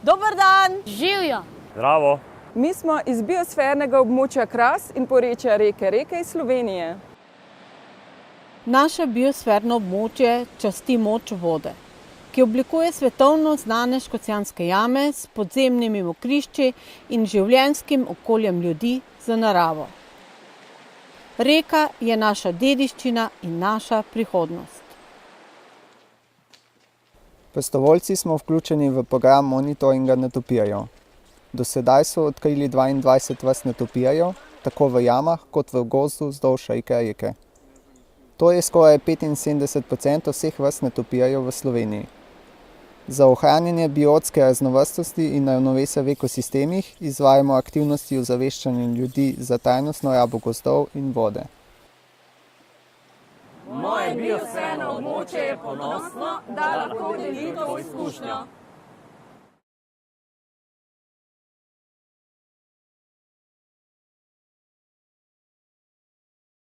Dober dan! Živjo! Zdravo! Mi smo iz biosfernega območja Kras in porečja reke Reke iz Slovenije. Naše biosferno območje časti moč vode, ki oblikuje svetovno znane Škocjanske jame s podzemnimi mokrišči in življenjskim okoljem ljudi za naravo. Reka je naša dediščina in naša prihodnost. Prostovoljci smo vključeni v program monitoringa netopijerjev. Do sedaj so odkrili 22 vrst netopijerjev, tako v jamah kot v gozdu vzdolž reke. To je skoraj 75% vseh vrst netopijerjev v Sloveniji. Za ohranjanje biotske raznovrstnosti in ravnovesja v ekosistemih izvajamo aktivnosti ozaveščanja ljudi za trajnostno rabo gozdov in vode. Moje biosferno območje je ponosno, da lahko deli to izkušnjo.